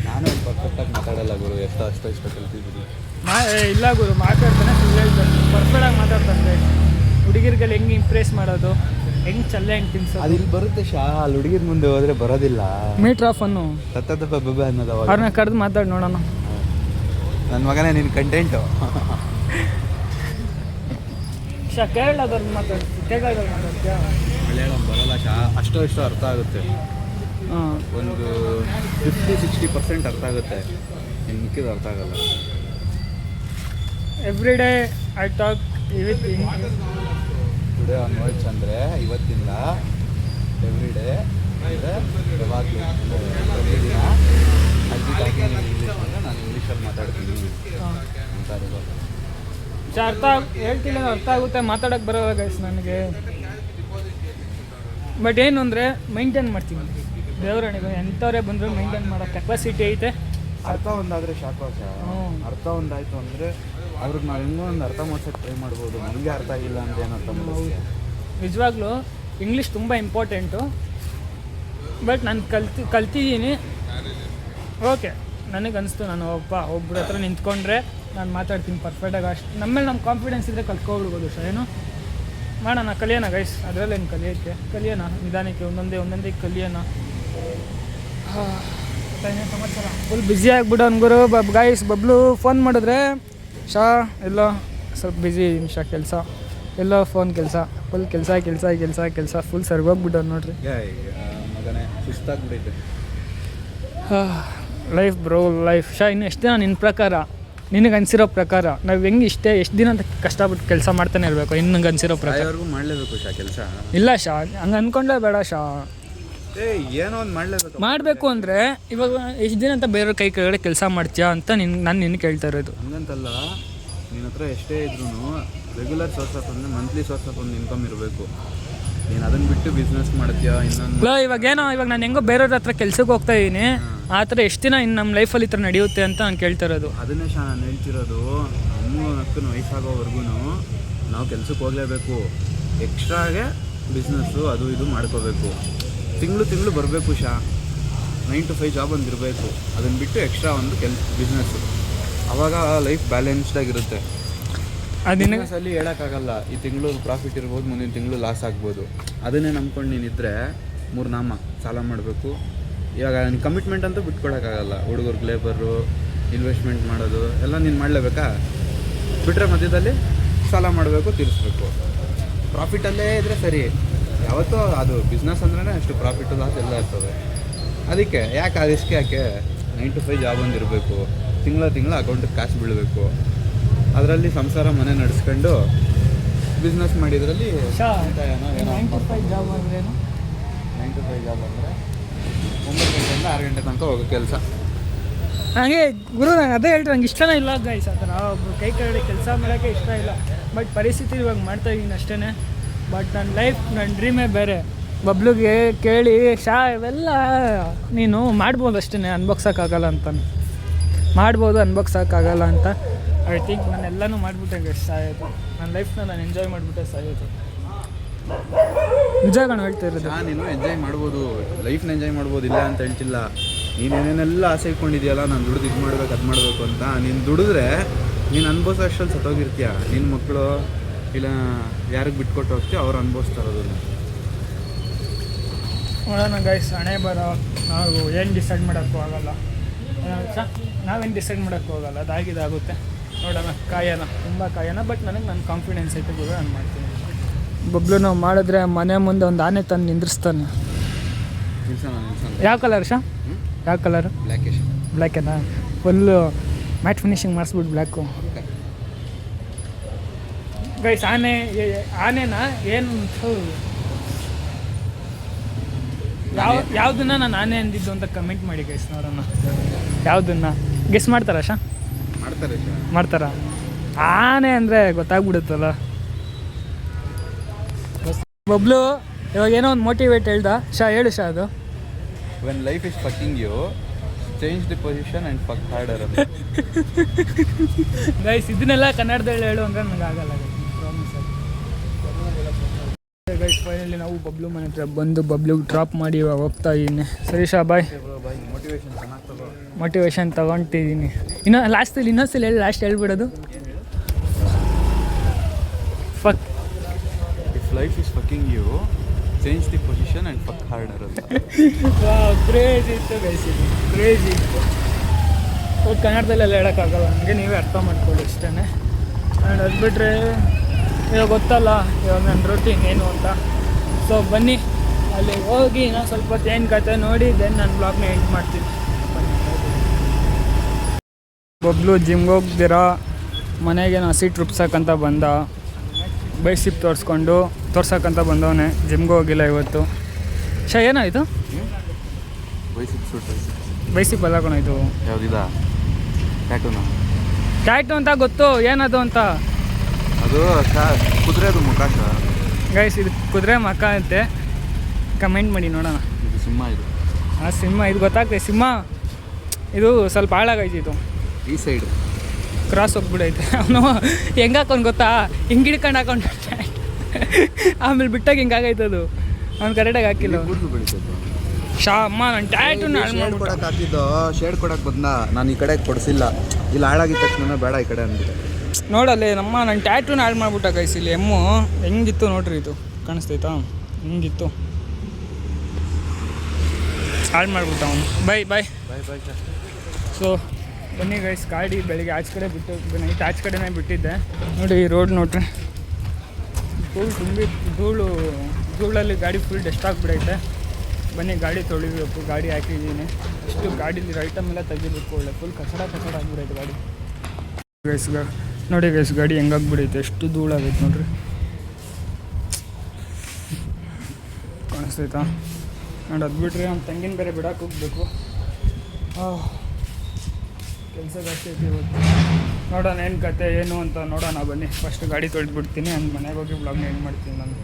ನಾನು ಪರ್ಫೆಕ್ಟಾಗಿ ಮಾತಾಡಲ್ಲ ಗುರು, ಅಷ್ಟು ಕಲ್ತಿದ್ದೀನಿ. ಇಲ್ಲ ಗುರು, ಮಾತಾಡ್ತಾನೆ, ಪರ್ಫೆಕ್ಟಾಗಿ ಮಾತಾಡ್ತಾನೆ. ಹುಡುಗಿರ್ಗೆಲ್ಲ ಹೆಂಗೆ ಇಂಪ್ರೆಸ್ ಮಾಡೋದು, ಹೆಂಗೆ ಚಲ್ಲೆ ಹೆಂಗೆ ತಿನ್ಸೋದು, ಅದು ಇಲ್ಲಿ ಬರುತ್ತೆ ಶಾ. ಅಲ್ಲಿ ಹುಡುಗಿರ ಮುಂದೆ ಹೋದರೆ ಬರೋದಿಲ್ಲ. ಮೀಟ್ರ್ ಆಫ್ ಅನ್ನು ತತ್ತದ ಬಬ್ಬ ಅನ್ನೋದು ಅವ್ರನ್ನ ಕರೆದು ಮಾತಾಡಿ ನೋಡೋಣ. ನನ್ನ ಮಗನೇ ನಿನ್ನ ಕಂಟೆಂಟು. ಕೇರಳದವ್ರು ಮಾತಾಡ್ತೀಯ, ಮಲಯಾಳಂ ಬರೋಲ್ಲ ಶಾ. ಅಷ್ಟು ಅರ್ಥ ಆಗುತ್ತೆ, ಒಂದು 50-60% ಅರ್ಥ ಆಗುತ್ತೆ, ಇನ್ನು ಮಿಕ್ಕಿದ್ದು ಅರ್ಥ ಆಗಲ್ಲ. Every day I talk with today onwards ಅಂದರೆ ಇವತ್ತಿಂದ ಎವ್ರಿ ಡೇ ಅಂದರೆ ಯಾವಾಗಲೂ ಪ್ರತಿದಿನ ಅಲ್ಲಿ ಟಾಕಿಂಗ್ ಇಂಗ್ಲೀಷ್ ಅಂದರೆ ನಾನು ಇಂಗ್ಲೀಷಲ್ಲಿ ಮಾತಾಡ್ತೀನಿ ಅಂತ ಇರೋದು. ಅರ್ಥ ಹೇಳ್ತಿಲ್ಲ, ಅರ್ಥ ಆಗುತ್ತೆ, ಮಾತಾಡೋಕ್ಕೆ ಬರೋಲ್ಲ ಗೈಸ್ ನನಗೆ. ಬಟ್ ಏನು ಅಂದರೆ ಮೈಂಟೈನ್ ಮಾಡ್ತೀನಿ. ದೇವರಣಿಗೆ ಎಂಥವರೇ ಬಂದರೂ ಮೈಂಟೈನ್ ಮಾಡೋ ಕೆಪಾಸಿಟಿ ಐತೆ. ಅರ್ಥ ಒಂದಾದರೆ ಸಾಕು. ಅರ್ಥ ಒಂದಾಯಿತು ಅಂದರೆ ಅವ್ರಿಗೆ ನಾವು ಹೆಂಗೋ ಒಂದು ಅರ್ಥ ಮಾಡ್ಸೋಕ್ಕೆ ಟ್ರೈ ಮಾಡ್ಬೋದು. ನನಗೆ ಅರ್ಥ ಆಗಿಲ್ಲ ಅಂತ ಏನು ಅರ್ಥ ಮಾಡೋದು. ನಿಜವಾಗ್ಲೂ ಇಂಗ್ಲೀಷ್ ತುಂಬ ಇಂಪಾರ್ಟೆಂಟು. ಬಟ್ ನಾನು ಕಲ್ತಿದ್ದೀನಿ. ಓಕೆ, ನನಗನ್ನಿಸ್ತು ನಾನು ಒಬ್ಬರ ಹತ್ರ ನಿಂತ್ಕೊಂಡ್ರೆ ನಾನು ಮಾತಾಡ್ತೀನಿ ಪರ್ಫೆಕ್ಟಾಗಿ. ಅಷ್ಟು ನಮ್ಮೇಲೆ ನಮ್ಮ ಕಾನ್ಫಿಡೆನ್ಸ್ ಇದ್ದರೆ ಕಲ್ತ್ಕೊಬಿಡ್ಬೋದು. ಏನು ಮಾಡೋಣ, ಕಲಿಯೋಣ ಗೈಸ್. ಅದರಲ್ಲೇನು ಕಲಿಯೋಣ ನಿಧಾನಕ್ಕೆ, ಒಂದೊಂದೇ ಕಲಿಯೋಣ. ಸಮಾಚಾರ ಫುಲ್ ಬ್ಯುಸಿ ಆಗಿಬಿಡು ಅನ್ಗುರು ಗೈಸ್. ಬಬ್ಲು ಫೋನ್ ಮಾಡಿದ್ರೆ ಶಾ ಎಲ್ಲೋ ಸ್ವಲ್ಪ ಬ್ಯುಸಿ ಇದೀನಿ ಶಾ, ಕೆಲಸ ಎಲ್ಲೋ ಫೋನ್ ಕೆಲಸ, ಫುಲ್ ಕೆಲಸ ಫುಲ್ ಸರ್ಗೋಗ್ಬಿಟ್ಟು ನೋಡ್ರಿ. ಮಗನೇ ಸುಸ್ತಾಗ್ಬಿಟ್ಟೈತೆ ಲೈಫ್ ಬ್ರೋ, ಲೈಫ್. ಶಾ ಇನ್ನು ಎಷ್ಟು ದಿನ ನಿನ್ನ ಪ್ರಕಾರ, ನಿನಗೆ ಅನಿಸಿರೋ ಪ್ರಕಾರ ನಾವು ಹೆಂಗೆ ಎಷ್ಟು ದಿನ ಅಂತ ಕಷ್ಟಪಟ್ಟು ಕೆಲಸ ಮಾಡ್ತಾನೆ ಇರಬೇಕು? ನಿನಗೆ ಅನಿಸಿರೋ ಪ್ರಕಾರ ಮಾಡಲೇಬೇಕು ಶಾ ಕೆಲಸ? ಇಲ್ಲ ಶಾ, ಹಂಗೆ ಅಂದ್ಕೊಂಡ್ರೆ ಬೇಡ ಶಾ. ಏನೋ ಒಂದು ಮಾಡಬೇಕು ಅಂದರೆ ಇವಾಗ ಎಷ್ಟು ದಿನ ಅಂತ ಬೇರೆಯವ್ರ ಕೈ ಕೆಳಗಡೆ ಕೆಲಸ ಮಾಡ್ತೀಯಾ ಅಂತ ನಾನು ನಿನ್ನ ಕೇಳ್ತಾ ಇರೋದು. ಹಂಗಂತಲ್ಲ, ನಿನ್ನ ಹತ್ರ ಎಷ್ಟೇ ಇದ್ರೂ ರೆಗ್ಯುಲರ್ ಸೋರ್ಸ್ ಆಫ್ ಅಂದರೆ ಮಂತ್ಲಿ ಸೋರ್ಸ್ ಆಫ್ ಒಂದು ಇನ್ಕಮ್ ಇರಬೇಕು. ನೀನು ಅದನ್ನು ಬಿಟ್ಟು ಬಿಸ್ನೆಸ್ ಮಾಡ್ತೀಯಾ ಇನ್ನೊಂದು? ಇವಾಗ ನಾನು ಹೆಂಗೋ ಬೇರೆಯವ್ರ ಹತ್ರ ಕೆಲ್ಸಕ್ಕೆ ಹೋಗ್ತಾ ಇದ್ದೀನಿ, ಆ ಥರ ಎಷ್ಟು ದಿನ ಇನ್ನು ನಮ್ಮ ಲೈಫಲ್ಲಿ ಈ ಥರ ನಡೆಯುತ್ತೆ ಅಂತ ನಾನು ಕೇಳ್ತಾ ಇರೋದು. ಅದನ್ನೇ ಶಾ ನಾನು ಹೇಳ್ತಿರೋದು. ನಮಗೂ ವಯಸ್ಸಾಗೋವರೆಗೂ ನಾವು ಕೆಲ್ಸಕ್ಕೆ ಹೋಗಲೇಬೇಕು. ಎಕ್ಸ್ಟ್ರಾಗೆ ಬಿಸ್ನೆಸ್ಸು ಅದು ಇದು ಮಾಡ್ಕೋಬೇಕು. ತಿಂಗಳು ಬರಬೇಕು ಶಾ. 9 to 5 job ಒಂದಿರಬೇಕು. ಅದನ್ನು ಬಿಟ್ಟು ಎಕ್ಸ್ಟ್ರಾ ಒಂದು ಬಿಸ್ನೆಸ್ಸು. ಆವಾಗ ಲೈಫ್ ಬ್ಯಾಲೆನ್ಸ್ಡಾಗಿರುತ್ತೆ. ಬಿಸ್ನೆಸ್ಸಲ್ಲಿ ಹೇಳೋಕ್ಕಾಗಲ್ಲ, ಈ ತಿಂಗಳು ಪ್ರಾಫಿಟ್ ಇರ್ಬೋದು, ಮುಂದಿನ ತಿಂಗಳು ಲಾಸ್ ಆಗ್ಬೋದು. ಅದನ್ನೇ ನಂಬ್ಕೊಂಡು ನೀನಿದ್ದರೆ 3 ನಾಮ ಸಾಲ ಮಾಡಬೇಕು. ಇವಾಗ ನೀನು ಕಮಿಟ್ಮೆಂಟ್ ಅಂತೂ ಬಿಟ್ಕೊಡೋಕ್ಕಾಗಲ್ಲ. ಹುಡುಗರಿಗೆ ಲೇಬರು, ಇನ್ವೆಸ್ಟ್ಮೆಂಟ್ ಮಾಡೋದು ಎಲ್ಲ ನೀನು ಮಾಡಲೇಬೇಕಾ? ಬಿಟ್ಟರೆ ಮಧ್ಯದಲ್ಲಿ ಸಾಲ ಮಾಡಬೇಕು, ತೀರಿಸ್ಬೇಕು. ಪ್ರಾಫಿಟಲ್ಲೇ ಇದ್ದರೆ ಸರಿ. ಯಾವತ್ತೂ ಅದು ಬಿಸ್ನೆಸ್ ಅಂದ್ರೇ ಅಷ್ಟು ಪ್ರಾಫಿಟ್ ಲಾಸ್ ಎಲ್ಲ ಇರ್ತದೆ. ಅದಕ್ಕೆ ಯಾಕೆ ಆ ರಿಸ್ಕ್ ಯಾಕೆ? 9 to 5 ಜಾಬ್ ಒಂದಿರಬೇಕು. ತಿಂಗಳ ಅಕೌಂಟಿಗೆ ಕಾಸು ಬೀಳಬೇಕು. ಅದರಲ್ಲಿ ಸಂಸಾರ ಮನೆ ನಡೆಸ್ಕೊಂಡು ಬಿಸ್ನೆಸ್ ಮಾಡಿದ್ರಲ್ಲಿ 9 to 5 ಜಾಬ್ ಅಂದರೆ 9 to 5 ಜಾಬ್ ಅಂದರೆ 9 ಗಂಟೆಯಿಂದ 6 ಗಂಟೆ ತನಕ ಹೋಗೋ ಕೆಲಸ. ಹಾಗೆ ಗುರು, ನಾನು ಅದೇ ಹೇಳ್ರಿ, ನಂಗೆ ಇಷ್ಟನೇ ಇಲ್ಲ ಗೈಸ್ ಆ ಥರ ಒಬ್ಬರು ಕೈ ಕೆಳಗಡೆ ಕೆಲಸ ಮಾಡೋಕ್ಕೆ ಇಷ್ಟ ಇಲ್ಲ. ಬಟ್ ಪರಿಸ್ಥಿತಿ ಇವಾಗ ಮಾಡ್ತಾಯಿದ್ದೀನಿ ಅಷ್ಟೇ. ಬಟ್ ನನ್ನ ಲೈಫ್, ನನ್ನ ಡ್ರೀಮೇ ಬೇರೆ. ಬಬ್ಲುಗೆ ಕೇಳಿ ಶಾ ಇವೆಲ್ಲ ನೀನು ಮಾಡ್ಬೋದು ಅಷ್ಟೇ, ಅನ್ಬೊಕ್ಸೋಕ್ಕಾಗಲ್ಲ ಅಂತ. ಅನ್ಬೊಕ್ಸೋಕ್ಕಾಗಲ್ಲ ಅಂತ ಐ ಥಿಂಕ್ ನಾನೆಲ್ಲನೂ ಮಾಡಿಬಿಟ್ಟೆ ಗೈಸ್. ಸಾಯೋದು ನನ್ನ ಲೈಫ್ನ ನಾನು ಎಂಜಾಯ್ ಮಾಡಿಬಿಟ್ಟೆ ಸಾಯೋದು. ನಿಜ ಕಣ ಹೇಳ್ತಾ ಇರೋದು. ನೀನು ಎಂಜಾಯ್ ಮಾಡ್ಬೋದು, ಲೈಫ್ನ ಎಂಜಾಯ್ ಮಾಡ್ಬೋದು, ಇಲ್ಲ ಅಂತ ಹೇಳ್ತಿಲ್ಲ. ನೀನೇನೆಲ್ಲ ಆಸೆ ಇಟ್ಕೊಂಡಿದ್ಯಲ್ಲ, ನಾನು ದುಡ್ದು ಇದು ಮಾಡ್ಬೇಕು ಅದು ಮಾಡಬೇಕು ಅಂತ. ನೀನು ದುಡಿದ್ರೆ ನೀನು ಅನ್ಭವಿಸೋ ಅಷ್ಟರಲ್ಲಿ ಸತ್ತೋಗಿರ್ತೀಯ. ನಿನ್ನ ಮಕ್ಕಳು ಇಲ್ಲ ಯಾರಿಗೆ ಬಿಟ್ಕೊಟ್ಟು ಹೋಗ್ತೀಯ, ಅವ್ರು ಅನ್ಭವಿಸ್ತಾರೋದು. ನೋಡೋಣ ಗೈಸ್, ಹಣೆ ಬರೋ ನಾವು ಏನು ಡಿಸೈಡ್ ಮಾಡೋಕ್ಕೂ ಆಗಲ್ಲ. ನಾವೇನು ಡಿಸೈಡ್ ಮಾಡೋಕ್ಕೂ ಆಗಲ್ಲ. ಅದಾಗಿದ್ದಾಗುತ್ತೆ. ನೋಡೋಣ, ತುಂಬ ಕಾಯೋಣ. ಬಟ್ ನನಗೆ ನನ್ನ ಕಾನ್ಫಿಡೆನ್ಸ್ ಐತೆ ಗುರು, ನಾನು ಮಾಡ್ತೀನಿ. ಬಬ್ಲು ನಾವು ಮಾಡಿದ್ರೆ ಮನೆ ಮುಂದೆ ಒಂದು ಆನೆ ತಂದು ನಿಂದ್ರಿಸ್ತಾನೆ. ಯಾವ ಕಲರ್ ಶಾ? ಯಾವ ಕಲರು? ಬ್ಲ್ಯಾಕೇನಾ? ಫುಲ್ಲು ಮ್ಯಾಟ್ ಫಿನಿಶಿಂಗ್ ಮಾಡಿಸ್ಬಿಟ್ಟು ಬ್ಲ್ಯಾಕು. ಗೈಸ್ ಆನೆನಾ ಏನು ಯಾವುದನ್ನ ನಾನು ಆನೆ ಅಂದಿದ್ದು ಅಂತ ಕಮೆಂಟ್ ಮಾಡಿ ಗೈಸ್. ನೋಡೋಣ ಯಾವುದನ್ನ ಗೆಸ್ ಮಾಡ್ತಾರಾ ಶಾ? ಮಾಡ್ತಾರಾ? ಆನೆ ಅಂದರೆ ಗೊತ್ತಾಗ್ಬಿಡುತ್ತಲ್ಲ. ಬಬ್ಲು ಇವಾಗ ಏನೋ ಒಂದು ಮೋಟಿವೇಟ್ ಹೇಳ್ದ ಶಾ, ಹೇಳು ಶಾ. ಅದು when life is fucking you, change the position and fuck harder. Guys ಇದನ್ನೆಲ್ಲ ಕನ್ನಡದಲ್ಲಿ ಹೇಳು ಅಂದರೆ ನನಗೆ ಆಗಲ್ಲ ಪ್ರಾಮಿಸ್ ಆಗಿ. ಗೈಸ್ ಫೈನಲಿ ನಾವು ಬಬ್ಲು ಮನೆ ಹತ್ರ ಬಂದು ಬಬ್ಲುಗೆ ಡ್ರಾಪ್ ಮಾಡಿ ಇವಾಗ ಹೋಗ್ತಾ ಇದ್ದೀನಿ. ಸರಿ ಶಾ, ಬಾಯ್. ಮೋಟಿವೇಶನ್ ತಗೊತಿದ್ದೀನಿ. ಇನ್ನೊಂದ್ಸಲಿ ಹೇಳಿ, ಲಾಸ್ಟ್ ಹೇಳ್ಬಿಡೋದು. Fuck if life is fucking you, change the position and fuck harder ಅಂತ. ಕ್ರೇಜಿ ಇತ್ತು ಗೈಸ್, ಇದು ಕ್ರೇಜಿ ಇತ್ತು. ಕನ್ನಡದಲ್ಲೆಲ್ಲ ಹೇಳೋಕ್ಕಾಗಲ್ಲ, ನನಗೆ ನೀವೇ ಅರ್ಥ ಮಾಡ್ಕೊಳ್ಳಿ ಅಷ್ಟೇ. ಆ್ಯಂಡ್ ಅದು ಬಿಟ್ಟರೆ ಇವಾಗ ಗೊತ್ತಲ್ಲ ಇವಾಗ ನನ್ನ ರೂಟೀನ್ ಏನು ಅಂತ. ಸೊ ಬನ್ನಿ ಅಲ್ಲಿ ಹೋಗಿ ನಾನು ಸ್ವಲ್ಪ ಹೊತ್ತು ಏನು ಕತೆ ನೋಡಿ ದೆನ್ ನಾನು ಬ್ಲಾಗ್ನ ಎಂಡ್ ಮಾಡ್ತೀನಿ. ಬಬ್ಲು ಜಿಮ್ಗೆ ಹೋಗ್ದಿರಾ ಮನೆಗೆ ಹಸಿ ರುಬ್ಸಕ್ಕಂತ ಬಂದ. ಬೈಸಿಪ್ ತೋರ್ಸಕ್ಕಂತ ಬಂದವನೇ. ಜಿಮ್ಗೆ ಹೋಗಿಲ್ಲ ಇವತ್ತು. ಶಾ ಏನಾಯಿತು? ಬೈಸಿಪ್ ಅಲ್ಲ ಕಣ ಇದು. ಯಾವುದಿಲ್ಲ ಟ್ಯಾಟು ಅಂತ ಗೊತ್ತು, ಏನದು ಅಂತ. ಅದು ಕುದುರೆದು ಮುಖ ಗೈಸ್, ಇದು ಕುದುರೆ ಮಕ್ಕ ಅಂತೆ. ಕಮೆಂಟ್ ಮಾಡಿ ನೋಡೋಣ. ಇದು ಸಿಂಹ. ಇದು ಸಿಂಹ, ಇದು ಗೊತ್ತಾಗ್ತದೆ ಸಿಂಹ. ಇದು ಸ್ವಲ್ಪ ಹಾಳಾಗೈತಿ. ಇದು ಈ ಸೈಡ್ ಕ್ರಾಸ್ ಹೋಗ್ಬಿಡೈತೆ. ಅವನು ಹೆಂಗೆ ಹಾಕೊಂಡು ಗೊತ್ತಾ, ಹಿಂಗೆ ಹಿಡ್ಕೊಂಡು ಹಾಕೊಂಡು ಆಮೇಲೆ ಬಿಟ್ಟಾಗ ಹಿಂಗಾಗೈತೆ ಅದು. ಅವ್ನು ಕರೆಕ್ಟಾಗಿ ಹಾಕಿಲ್ಲ. ಕೂದಲು ಬೆಳಿತೈತೆ. ಅಮ್ಮ ನನ್ನ ಟ್ಯಾಟೂನ ಹಾಳು ಮಾಡ್ಬಿಟ್ಟು. ಕೊಡಕ್ಕೆ ಹಾಕಿದ್ದು ಶೇಡ್ ಕೊಡಕ್ಕೆ ಬಂದ, ನಾನು ಈ ಕಡೆ ಕೊಡಿಸಿಲ್ಲ. ಇಲ್ಲಿ ಹಾಳಾಗಿದ್ದ ತಕ್ಷಣ ಬೇಡ ಈ ಕಡೆ ಅಂದ್ಬಿಟ್ಟೆ. ನೋಡಲ್ಲಿ ನಮ್ಮ ನನ್ನ ಟ್ಯಾಟೂನ ಹಾಳು ಮಾಡ್ಬಿಟ್ಟ ಗೈಸ್. ಇಲ್ಲಿ ಎಮ್ಮು ಹೆಂಗಿತ್ತು ನೋಡ್ರಿ, ಇದು ಕಾಣಿಸ್ತೈತಾ ಹಿಂಗಿತ್ತು, ಹಾಳು ಮಾಡ್ಬಿಟ್ಟ ಅವನು. ಬಾಯ್ ಬಾಯ್ ಬಾಯ್ ಬಾಯ್. ಸೊ ಬನ್ನಿ ಗೈಸ್, ಗಾಡಿ ಬೆಳಿಗ್ಗೆ ಆಚೆ ಕಡೆ ಬಿಟ್ಟು ನೈಟ್ ಆಚೆ ಕಡೆನೇ ಬಿಟ್ಟಿದ್ದೆ. ನೋಡಿ ಈ ರೋಡ್ ನೋಡ್ರಿ, ಧೂಳಲ್ಲಿ ಗಾಡಿ ಫುಲ್ ಡಸ್ಟ್ ಆಗಿಬಿಡೈತೆ. ಬನ್ನಿ ಗಾಡಿ ತೊಳಿಬೇಕು, ಗಾಡಿ ಹಾಕಿದ್ದೀನಿ. ಅಷ್ಟು ಗಾಡೀಲಿ ಐಟಮ್ ಎಲ್ಲ ತೆಗಿಬೇಕು. ಒಳ್ಳೆ ಫುಲ್ ಕಸಡ ಆಗಿಬಿಡೈತೆ ಗಾಡಿ. ನೋಡಿ ಗೈಸ್ ಗಾಡಿ ಹೆಂಗಾಗ್ಬಿಡೈತೆ, ಎಷ್ಟು ಧೂಳಾಗೈತೆ ನೋಡ್ರಿ, ಕಾಣಿಸ್ತೈತಾ ನೋಡಿ. ಅದು ಬಿಟ್ರೆ ಅವ್ನು ತಂಗಿನ ಬೇರೆ ಬಿಡಕ್ಕೆ ಹೋಗ್ಬೇಕು. ಕೆಲಸ ಜಾಸ್ತಿ ಐತಿ ಇವತ್ತು. ನೋಡೋಣ ಏನು ಕತೆ ಏನು ಅಂತ ನೋಡೋಣ. ಬನ್ನಿ ಫಸ್ಟ್ ಗಾಡಿ ತೊಳೆದ್ಬಿಡ್ತೀನಿ, ಅಂದ್ ಮನೆಗೆ ಹೋಗಿ ಬ್ಲಾಗ್ನ ಏನು ಮಾಡ್ತೀನಿ ನಾನು.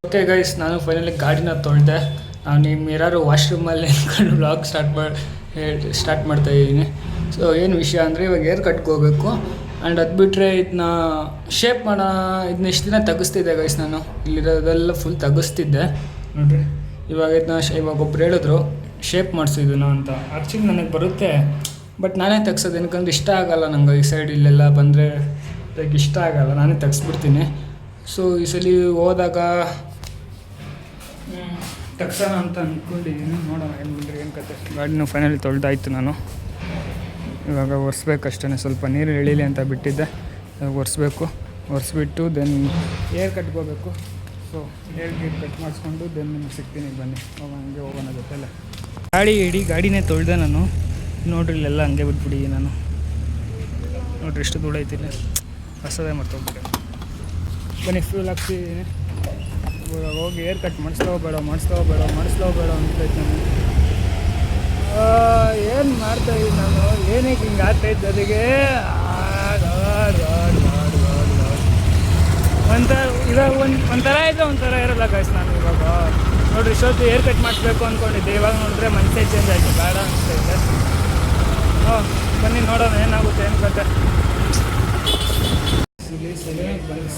ಓಕೆ ಗೈಸ್, ನಾನು ಫೈನಲಿ ಗಾಡಿನ ತೊಳೆದೆ. ನಾನು ನಿಮ್ಮ ಯಾರು ವಾಶ್ರೂಮಲ್ಲಿ ನಿಂತ್ಕೊಂಡು ಬ್ಲಾಗ್ ಸ್ಟಾರ್ಟ್ ಮಾಡ್ತಾಯಿದ್ದೀನಿ. ಸೊ ಏನು ವಿಷಯ ಅಂದರೆ ಇವಾಗ ಏರ್ ಕಟ್ಗೆ ಹೋಗ್ಬೇಕು. ಆ್ಯಂಡ್ ಅದು ಬಿಟ್ಟರೆ ಇದನ್ನ ಶೇಪ್ ಮಾಡೋ, ಇದನ್ನ ಇಷ್ಟು ದಿನ ತೆಗಿಸ್ತಿದ್ದೆ ಗೈಸ್. ನಾನು ಇಲ್ಲಿರೋದೆಲ್ಲ ಫುಲ್ ತೆಗಿಸ್ತಿದ್ದೆ ನೋಡಿರಿ. ಇವಾಗ ಒಬ್ರು ಹೇಳಿದ್ರು ಶೇಪ್ ಮಾಡಿಸಿದ್ನು ಅಂತ. ಆ್ಯಕ್ಚುಲಿ ನನಗೆ ಬರುತ್ತೆ, ಬಟ್ ನಾನೇ ತೆಗ್ಸೋದು. ಏನಕ್ಕಂದ್ರೆ ಇಷ್ಟ ಆಗೋಲ್ಲ ನಂಗೆ ಈ ಸೈಡ್ ಇಲ್ಲೆಲ್ಲ ಬಂದರೆ ಲೈಕ್ ಇಷ್ಟ ಆಗೋಲ್ಲ, ನಾನೇ ತೆಗ್ಸ್ಬಿಡ್ತೀನಿ. ಸೊ ಈ ಸಲ ಹೋದಾಗ ತೆಗ್ಸೋಣ ಅಂತ ಅಂದ್ಕೊಂಡಿದ್ದೀನಿ. ನೋಡೋಣ ಏನು ಬಿಡ್ರಿ ಏನು ಕತೆ. ಗಾಡಿನೂ ಫೈನಲಿ ತೊಳೆದಾಯ್ತು. ನಾನು ಇವಾಗ ಒರೆಸ್ಬೇಕಷ್ಟೇ, ಸ್ವಲ್ಪ ನೀರು ಎಳೀಲಿ ಅಂತ ಬಿಟ್ಟಿದ್ದೆ. ಒರೆಸ್ಬಿಟ್ಟು ದೆನ್ ಏರ್ ಕಟ್ಕೋಬೇಕು. ಸೊ ಏರ್ ಕಟ್ ಮಾಡಿಸ್ಕೊಂಡು ದೆನ್ ನಿಮ್ಗೆ ಸಿಗ್ತೀನಿ. ಬನ್ನಿ ಹಂಗೆ ಹೋಗೋಣ ಜೊತೆಲ್ಲ. ಗಾಡಿನೇ ತೊಳೆದೆ ನಾನು. ನೋಡ್ರಿ ಇಲ್ಲೆಲ್ಲ ಹಂಗೆ ಬಿಟ್ಬಿಡಿ. ನಾನು ನೋಡ್ರಿ ಎಷ್ಟು ಧೂಳು ಐತಿಲ್ಲ, ಹೊಸದೇ ಮರ್ತೋಗ್ಬಿಟ್ಟೆ. ಬನ್ನಿ ಫ್ಯೂಲ್ ಹಾಕ್ತಿದ್ದೀನಿ. ಹೋಗಿ ಏರ್ ಕಟ್ ಮಾಡಿಸ್ಲೋ ಬೇಡ ಅಂತೈತೆ ನಾನು. ಏನು ಮಾಡ್ತಾಯಿದ್ದೀನಿ ನಾನು, ಏನಕ್ಕೆ ಹಿಂಗೆ ಆಗ್ತಾಯಿದ್ದೆ ಅದಕ್ಕೆ. ಒಂಥರ ಇದ್ದರೆ ಒಂಥರ ಇರೋಲ್ಲ ಗೈಸ್. ನಾನು ಇವಾಗ ನೋಡ್ರಿ ಇಷ್ಟೊತ್ತು ಏರ್ ಕಟ್ ಮಾಡಿಸ್ಬೇಕು ಅಂದ್ಕೊಂಡಿದ್ದೆ. ಇವಾಗ ನೋಡಿದ್ರೆ ಮನಸ್ಸೇ ಚೇಂಜ್ ಆಯಿತು, ಬೇಡ ಅನಿಸ್ತೈತೆ. ಬನ್ನಿ ನೋಡೋಣ ಏನಾಗುತ್ತೆ ಏನು ಕತೆ.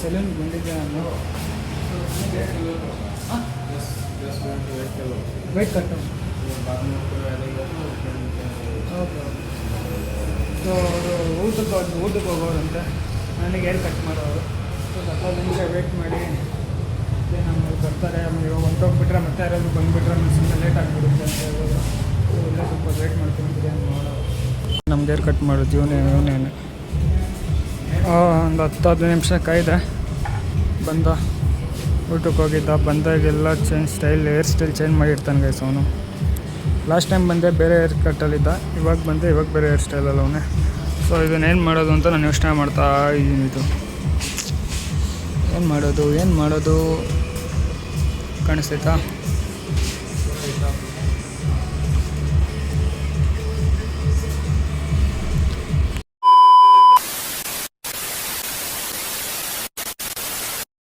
ಸೆಲೂನ್ಗೆ ಬಂದಿದ್ದೆ ನಾನು. ವೇಟ್ ಕಟ್ಟು. ಓಕೆ. ಸೊ ಅವರು ಊಟಕ್ಕೆ ಹೋಗೋರಂತೆ, ನನಗೆ ಏರ್ ಕಟ್ ಮಾಡೋರು. ಸೊ 15 ನಿಮಿಷ ವೇಟ್ ಮಾಡಿ ನಮ್ಮಲ್ಲಿ ಬರ್ತಾರೆ. ಆಮೇಲೆ ಇವಾಗ ಹೊಂಟೋಗ್ಬಿಟ್ರೆ ಮತ್ತೆ ಯಾರಾದ್ರು ಬಂದುಬಿಟ್ರೆ ನಾನು ಸುಮ್ಮನೆ ಲೇಟ್ ಆಗಿಬಿಡುತ್ತೆ ಅಂತ ಹೇಳ್ಬೋದು. ಇಲ್ಲೇ ಸ್ವಲ್ಪ ವೇಟ್ ಮಾಡ್ತೀನಿ ನೋಡೋ. ನಮ್ದು ಏರ್ ಕಟ್ ಮಾಡೋದು ಇವನೇನು ಒಂದು 10-15 ನಿಮಿಷ ಕಾಯ್ದೆ. ಬಂದ ಊಟಕ್ಕೆ ಹೋಗಿದ್ದ. ಬಂದಾಗೆಲ್ಲ ಹೇರ್ ಸ್ಟೈಲ್ ಚೇಂಜ್ ಮಾಡಿರ್ತಾನೆ ಗೈಸ್ ಅವನು. ಲಾಸ್ಟ್ ಟೈಮ್ ಬಂದೆ ಬೇರೆ ಹೇರ್ ಕಟ್ಟಲ್ಲಿದ್ದ, ಇವಾಗ ಬೇರೆ ಹೇರ್ ಸ್ಟೈಲಲ್ಲಿ ಅವನೇ. ಸೊ ಇದನ್ನೇನು ಮಾಡೋದು ಅಂತ ನಾನು ಯೋಚನೆ ಮಾಡ್ತಾ ಇದ್ದೀನಿ. ಇದು ಏನು ಮಾಡೋದು ಕಾಣಿಸ್ತೈತಾ?